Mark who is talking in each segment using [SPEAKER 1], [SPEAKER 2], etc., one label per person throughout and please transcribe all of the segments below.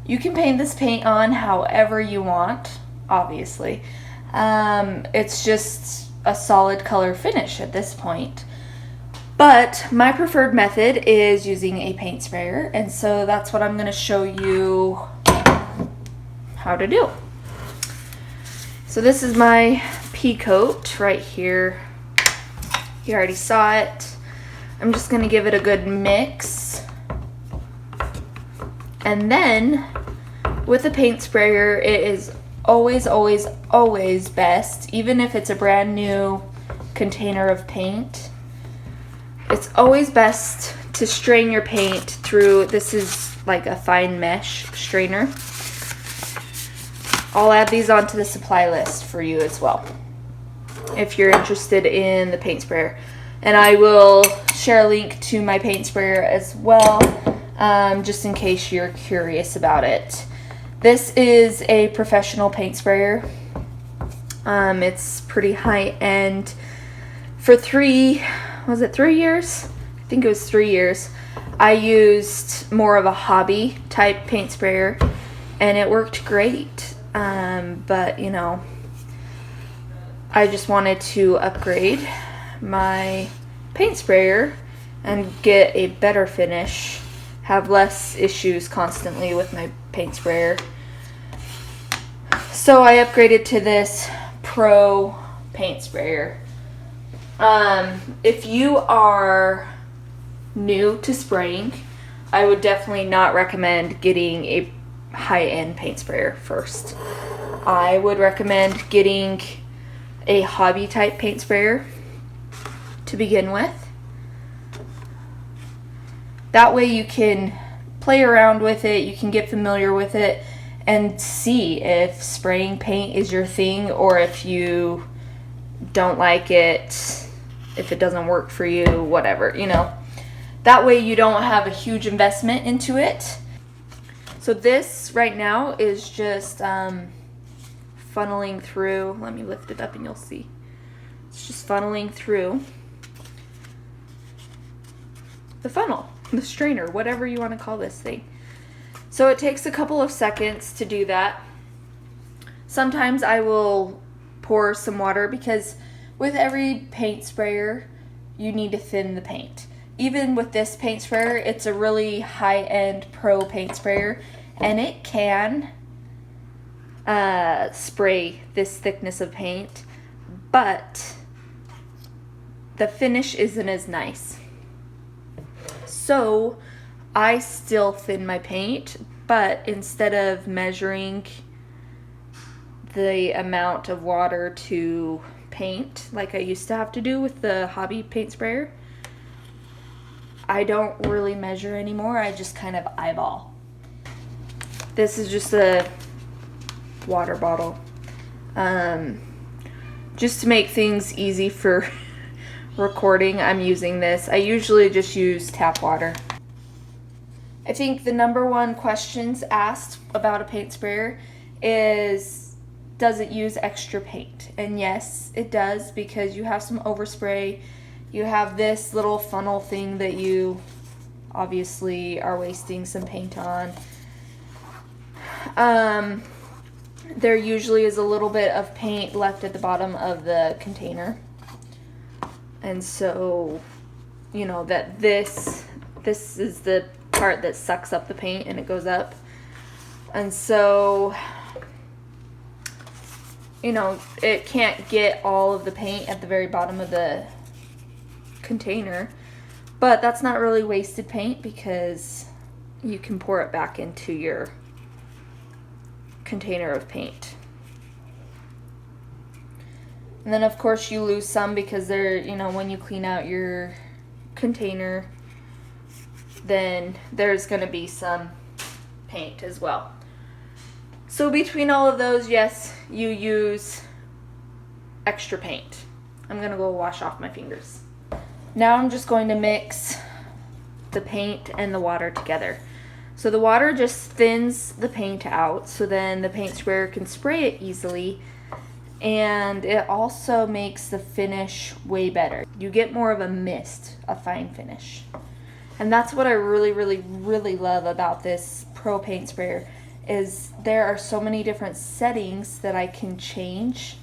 [SPEAKER 1] You can paint this paint on however you want, obviously. It's just a solid color finish at this point. But my preferred method is using a paint sprayer, and so that's what I'm going to show you how to do. So this is my pea coat right here. You already saw it. I'm just going to give it a good mix. And then with a paint sprayer, it is always, always, always best, even if it's a brand new container of paint, it's always best to strain your paint through, this is like a fine mesh strainer. I'll add these onto the supply list for you as well, if you're interested in the paint sprayer. And I will share a link to my paint sprayer as well, just in case you're curious about it. This is a professional paint sprayer. It's pretty high end. For 3 years? I think it was 3 years. I used more of a hobby type paint sprayer, and it worked great. But you know, I just wanted to upgrade my paint sprayer and get a better finish, have less issues constantly with my paint sprayer. So I upgraded to this Pro paint sprayer. If you are new to spraying, I would definitely not recommend getting a high-end paint sprayer first. I would recommend getting a hobby type paint sprayer to begin with. That way you can play around with it, you can get familiar with it, and see if spraying paint is your thing, or if you don't like it, if it doesn't work for you, whatever, you know. That way you don't have a huge investment into it. So this right now is just funneling through. Let me lift it up and you'll see. It's just funneling through the funnel, the strainer, whatever you want to call this thing. So it takes a couple of seconds to do that. Sometimes I will pour some water, because with every paint sprayer you need to thin the paint. Even with this paint sprayer, it's a really high-end Pro paint sprayer, and it can spray this thickness of paint, but the finish isn't as nice. So I still thin my paint, but instead of measuring the amount of water to paint like I used to have to do with the hobby paint sprayer, I don't really measure anymore. I just kind of eyeball. This is just a water bottle. Just to make things easy for recording, I'm using this. I usually just use tap water. I think the number one questions asked about a paint sprayer is, does it use extra paint? And yes, it does, because you have some overspray. You have this little funnel thing that you obviously are wasting some paint on. There usually is a little bit of paint left at the bottom of the container. And so, you know, that this is the part that sucks up the paint and it goes up. And so, you know, it can't get all of the paint at the very bottom of the container, but that's not really wasted paint, because you can pour it back into your container of paint. And then of course you lose some, because they're, you know, when you clean out your container, then there's going to be some paint as well. So between all of those, yes, you use extra paint. I'm going to go wash off my fingers. Now I'm just going to mix the paint and the water together. So the water just thins the paint out, so then the paint sprayer can spray it easily, and it also makes the finish way better. You get more of a mist, a fine finish. And that's what I really, really, really love about this Pro paint sprayer, is there are so many different settings that I can change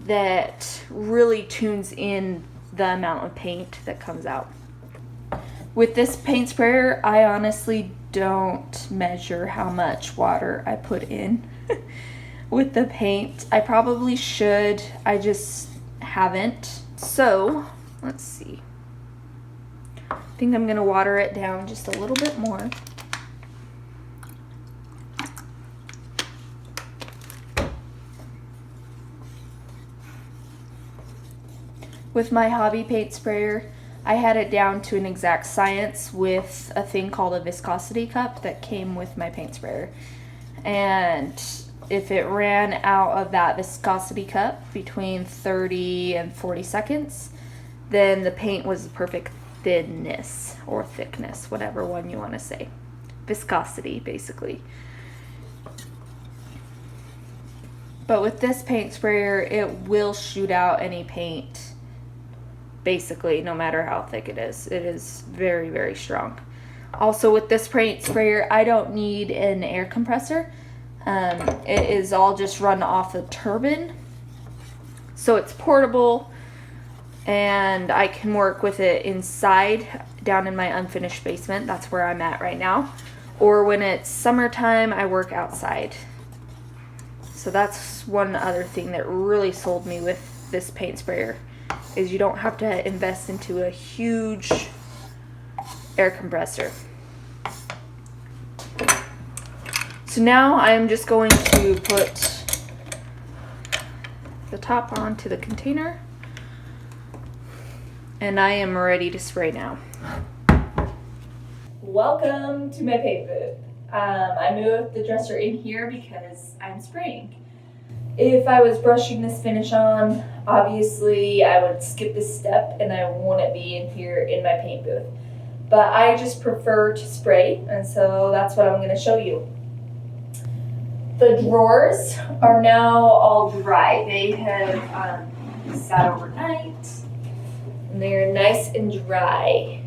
[SPEAKER 1] that really tunes in the amount of paint that comes out. With this paint sprayer, I honestly don't measure how much water I put in with the paint. I probably should, I just haven't. So, let's see. I think I'm gonna water it down just a little bit more. With my hobby paint sprayer, I had it down to an exact science with a thing called a viscosity cup that came with my paint sprayer. And if it ran out of that viscosity cup between 30 and 40 seconds, then the paint was the perfect thinness or thickness, whatever one you want to say. Viscosity, basically. But with this paint sprayer, it will shoot out any paint, basically, no matter how thick it is. It is very, very strong. Also, with this paint sprayer, I don't need an air compressor. It is all just run off a turbine. So it's portable, and I can work with it inside, down in my unfinished basement. That's where I'm at right now. Or when it's summertime, I work outside. So that's one other thing that really sold me with this paint sprayer, is you don't have to invest into a huge air compressor. So now I'm just going to put the top onto the container, and I am ready to spray now. Welcome to my paint booth. I moved the dresser in here because I'm spraying. If I was brushing this finish on, obviously I would skip this step and I wouldn't be in here in my paint booth. But I just prefer to spray, and so that's what I'm going to show you. The drawers are now all dry. They have sat overnight, and they're nice and dry.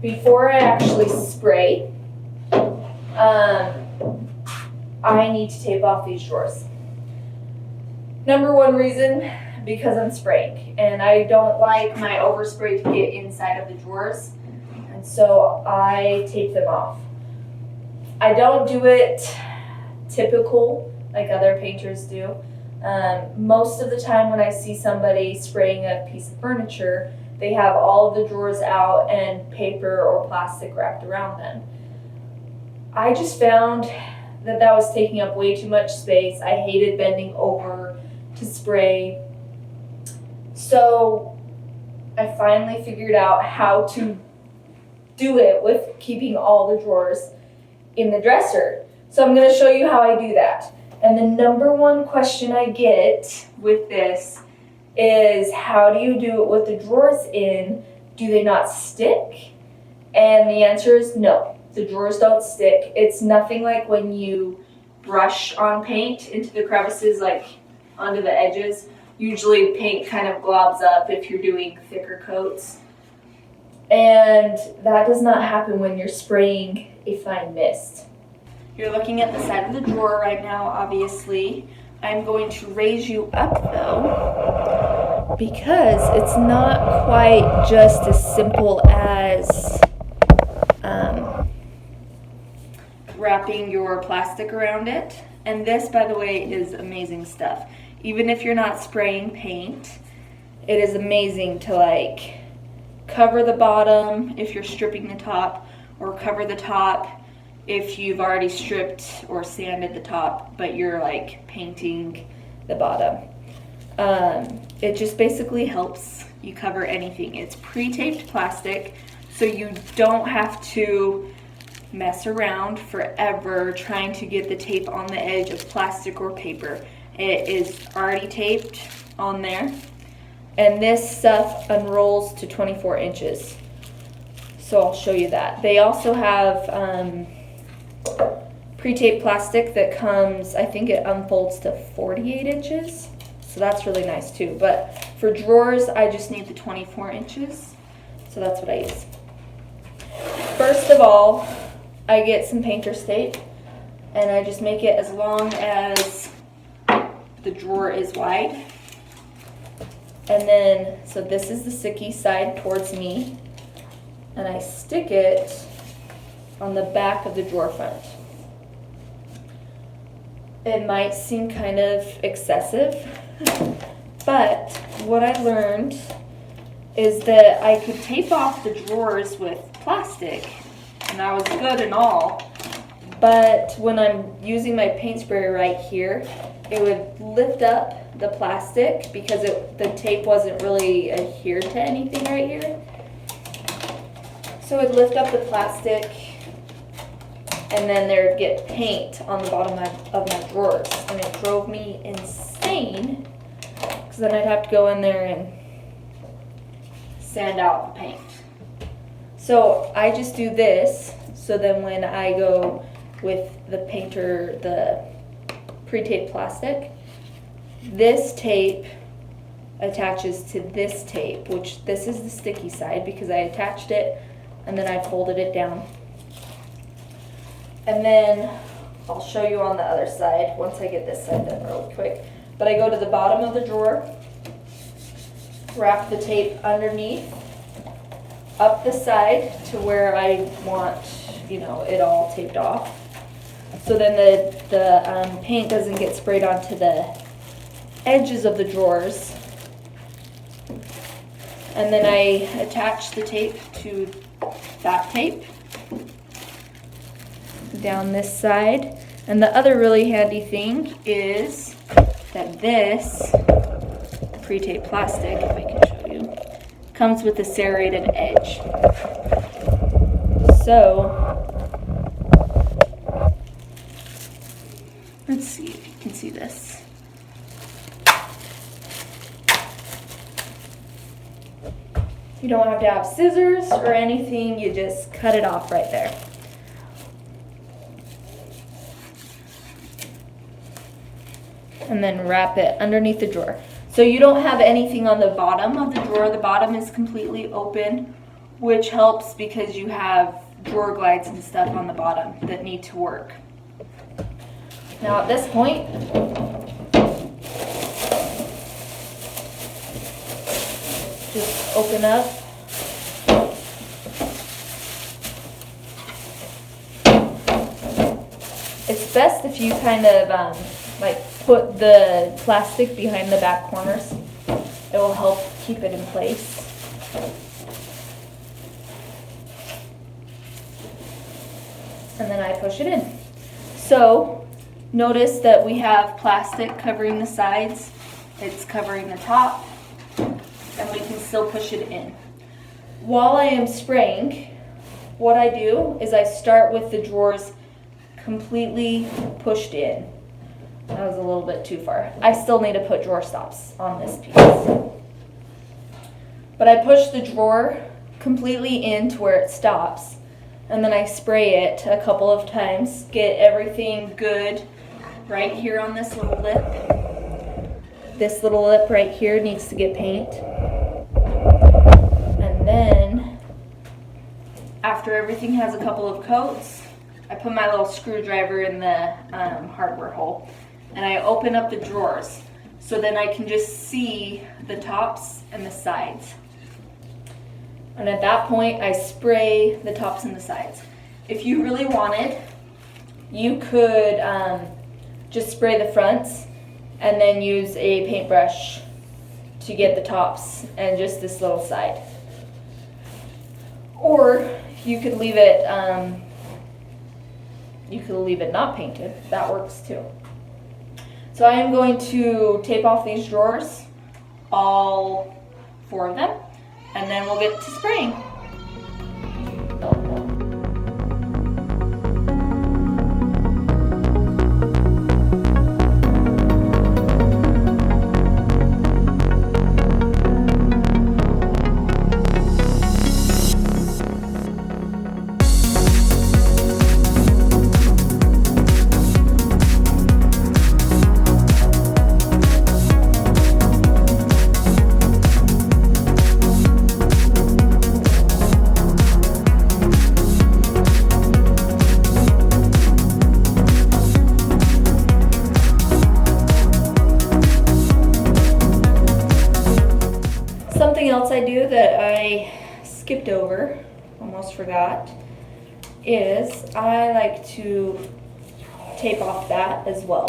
[SPEAKER 1] Before I actually spray, I need to tape off these drawers. Number one reason, because I'm spraying, and I don't like my overspray to get inside of the drawers, and so I tape them off. I don't do it typical like other painters do. Most of the time when I see somebody spraying a piece of furniture, they have all of the drawers out and paper or plastic wrapped around them. I just found that was taking up way too much space. I hated bending over to spray. So I finally figured out how to do it with keeping all the drawers in the dresser. So I'm going to show you how I do that. And the number one question I get with this is, how do you do it with the drawers in? Do they not stick? And the answer is no. The drawers don't stick. It's nothing like when you brush on paint into the crevices, like onto the edges. Usually paint kind of globs up if you're doing thicker coats. And that does not happen when you're spraying a fine mist. You're looking at the side of the drawer right now, obviously. I'm going to raise you up though, because it's not quite just as simple as wrapping your plastic around it. And this, by the way, is amazing stuff. Even if you're not spraying paint, it is amazing to like cover the bottom if you're stripping the top, or cover the top if you've already stripped or sanded the top, but you're like painting the bottom. It just basically helps you cover anything. It's pre-taped plastic, so you don't have to mess around forever trying to get the tape on the edge of plastic or paper. It is already taped on there. And this stuff unrolls to 24 inches. So I'll show you that. They also have pre-taped plastic that comes, I think it unfolds to 48 inches. So that's really nice too. But for drawers, I just need the 24 inches. So that's what I use. First of all, I get some painter's tape and I just make it as long as the drawer is wide. And then, so this is the sticky side towards me, and I stick it on the back of the drawer front. It might seem kind of excessive, but what I learned is that I could tape off the drawers with plastic, and I was good and all, but when I'm using my paint sprayer right here, it would lift up the plastic because the tape wasn't really adhered to anything right here. So it would lift up the plastic, and then there'd get paint on the bottom of my drawers, and it drove me insane because then I'd have to go in there and sand out the paint. So I just do this, so then when I go with the painter, the pre-taped plastic, this tape attaches to this tape, which this is the sticky side because I attached it and then I folded it down. And then I'll show you on the other side once I get this side done really quick. But I go to the bottom of the drawer, wrap the tape underneath, up the side to where I want, it all taped off. So then the paint doesn't get sprayed onto the edges of the drawers. And then I attach the tape to that tape down this side. And the other really handy thing is that this pre-taped plastic, if I can show you, comes with a serrated edge. So let's see if you can see this. You don't have to have scissors or anything, you just cut it off right there. And then wrap it underneath the drawer. So you don't have anything on the bottom of the drawer. The bottom is completely open, which helps because you have drawer glides and stuff on the bottom that need to work. Now at this point, just open up. It's best if you kind of put the plastic behind the back corners. It will help keep it in place. And then I push it in. So notice that we have plastic covering the sides, it's covering the top, and we can still push it in. While I am spraying, what I do is I start with the drawers completely pushed in. That was a little bit too far. I still need to put drawer stops on this piece. But I push the drawer completely in to where it stops, and then I spray it a couple of times, get everything good right here on this little lip. This little lip right here needs to get paint. And then, after everything has a couple of coats, I put my little screwdriver in the hardware hole, and I open up the drawers so then I can just see the tops and the sides. And at that point, I spray the tops and the sides. If you really wanted, you could just spray the fronts and then use a paintbrush to get the tops and just this little side. Or you could leave it not painted. That works too. So I am going to tape off these drawers, all 4 of them, and then we'll get to spraying. do that I skipped over, almost forgot, is I like to tape off that as well.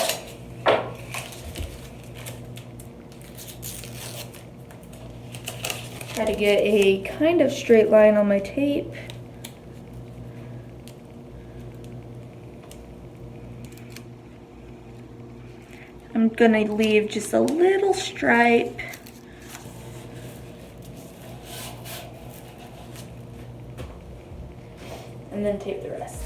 [SPEAKER 1] Try to get a kind of straight line on my tape. I'm gonna leave just a little stripe. And then tape the rest.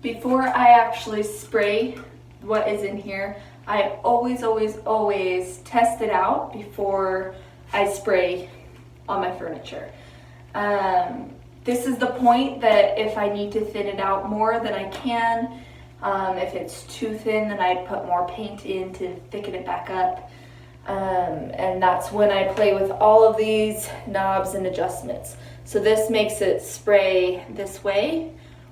[SPEAKER 1] Before I actually spray what is in here, I always test it out before I spray on my furniture. This is the point that if I need to thin it out more, then I can. If it's too thin, then I put more paint in to thicken it back up. And that's when I play with all of these knobs and adjustments. So this makes it spray this way,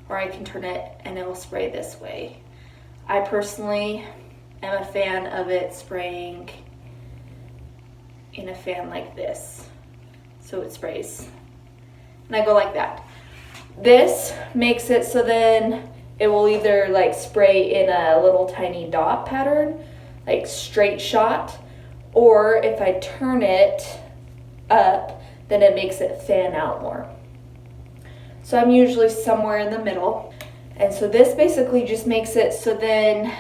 [SPEAKER 1] or I can turn it and it will spray this way. I personally am a fan of it spraying in a fan like this. So it sprays. And I go like that. This makes it so then it will either like spray in a little tiny dot pattern, like straight shot, or if I turn it up, then it makes it fan out more. So I'm usually somewhere in the middle. And so this basically just makes it so then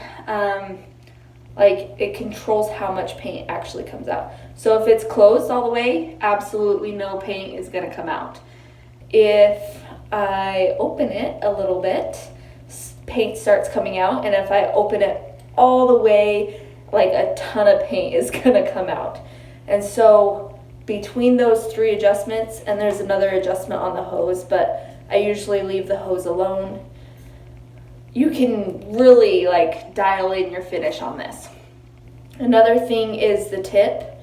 [SPEAKER 1] like it controls how much paint actually comes out. So if it's closed all the way, absolutely no paint is gonna come out. If I open it a little bit, paint starts coming out, and if I open it all the way, like a ton of paint is gonna come out. And so between those three adjustments, and there's another adjustment on the hose, but I usually leave the hose alone, you can really like dial in your finish on this. Another thing is the tip.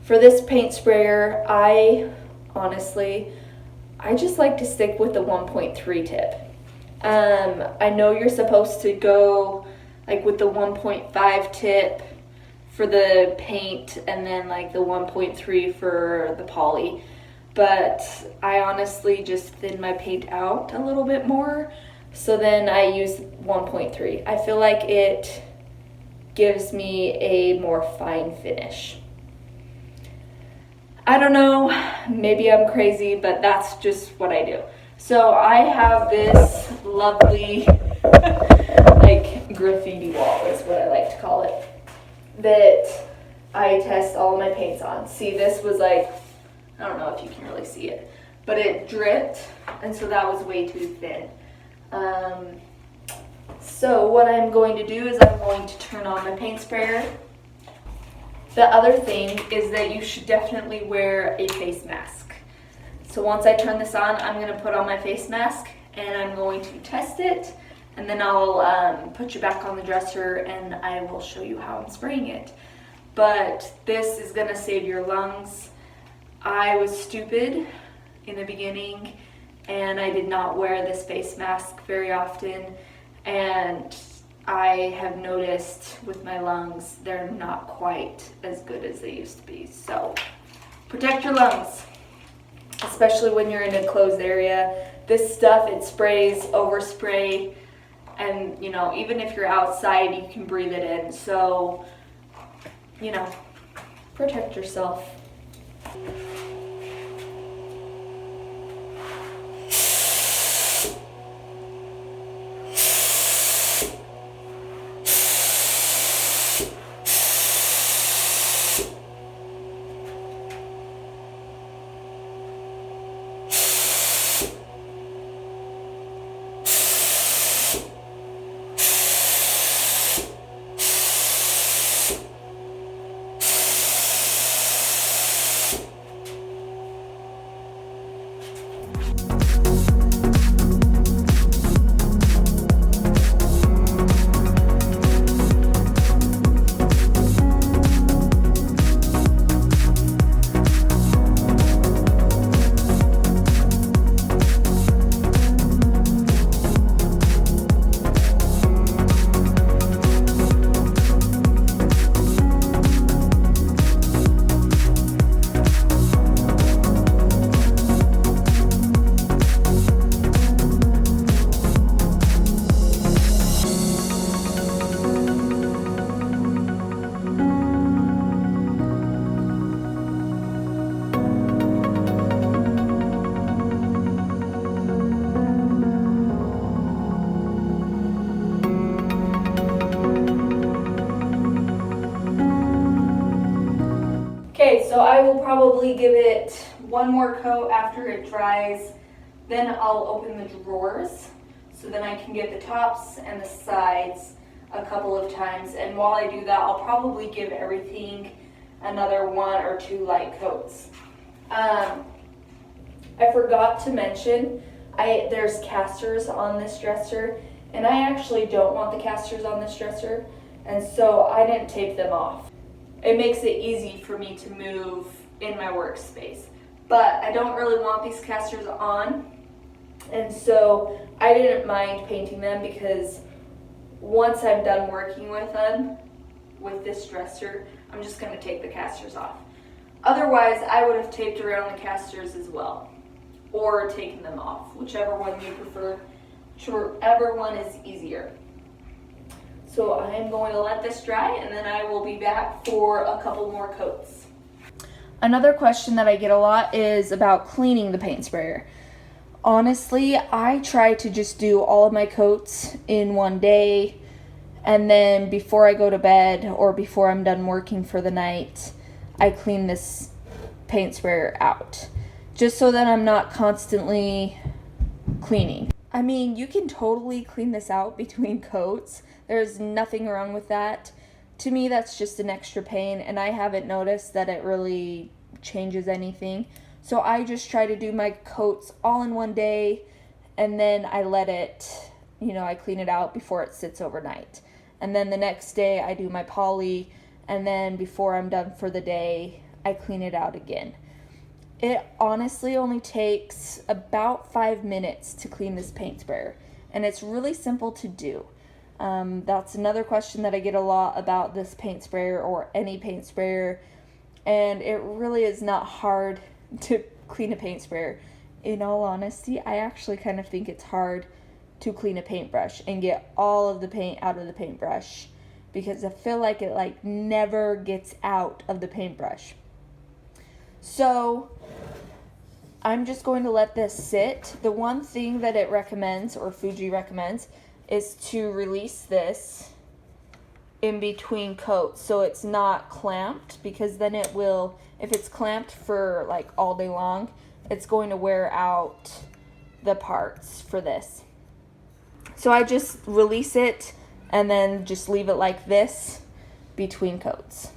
[SPEAKER 1] For this paint sprayer, I just like to stick with the 1.3 tip. I know you're supposed to go like with the 1.5 tip for the paint and then like the 1.3 for the poly. But I honestly just thin my paint out a little bit more. So then I use 1.3. I feel like it gives me a more fine finish. I don't know, maybe I'm crazy, but that's just what I do. So I have this lovely like graffiti wall is what I like to call it, that I test all of my paints on. See, this was like, I don't know if you can really see it, but it dripped, and so that was way too thin. So what I'm going to do is I'm going to turn on my paint sprayer. The other thing is that you should definitely wear a face mask. So once I turn this on, I'm going to put on my face mask and I'm going to test it, and then I'll put you back on the dresser and I will show you how I'm spraying it. But this is going to save your lungs. I was stupid in the beginning and I did not wear this face mask very often, and I have noticed with my lungs they're not quite as good as they used to be. So protect your lungs, especially when you're in a closed area. This stuff, it sprays, overspray, and you know, even if you're outside you can breathe it in. So, you know, protect yourself. I will probably give it one more coat after it dries. Then I'll open the drawers so then I can get the tops and the sides a couple of times. And while I do that, I'll probably give everything another 1 or 2 light coats. I forgot to mention, there's casters on this dresser, and I actually don't want the casters on this dresser, and so I didn't tape them off. It makes it easy for me to move in my workspace, but I don't really want these casters on, and so I didn't mind painting them because once I'm done working with them, with this dresser, I'm just going to take the casters off. Otherwise, I would have taped around the casters as well, or taken them off, whichever one you prefer, whichever one is easier. So I am going to let this dry, and then I will be back for a couple more coats. Another question that I get a lot is about cleaning the paint sprayer. Honestly, I try to just do all of my coats in one day, and then before I go to bed or before I'm done working for the night, I clean this paint sprayer out, just so that I'm not constantly cleaning. I mean, you can totally clean this out between coats. There's nothing wrong with that. To me, that's just an extra pain, and I haven't noticed that it really changes anything. So I just try to do my coats all in one day, and then I let it, I clean it out before it sits overnight. And then the next day I do my poly, and then before I'm done for the day, I clean it out again. It honestly only takes about 5 minutes to clean this paint sprayer, and it's really simple to do. That's another question that I get a lot about this paint sprayer or any paint sprayer, and it really is not hard to clean a paint sprayer. In all honesty, I actually kind of think it's hard to clean a paintbrush and get all of the paint out of the paintbrush, because I feel like it never gets out of the paintbrush. So I'm just going to let this sit. The one thing that it recommends, or Fuji recommends, is to release this in between coats so it's not clamped, because then it will, if it's clamped for all day long, it's going to wear out the parts for this. So I just release it and then just leave it like this between coats.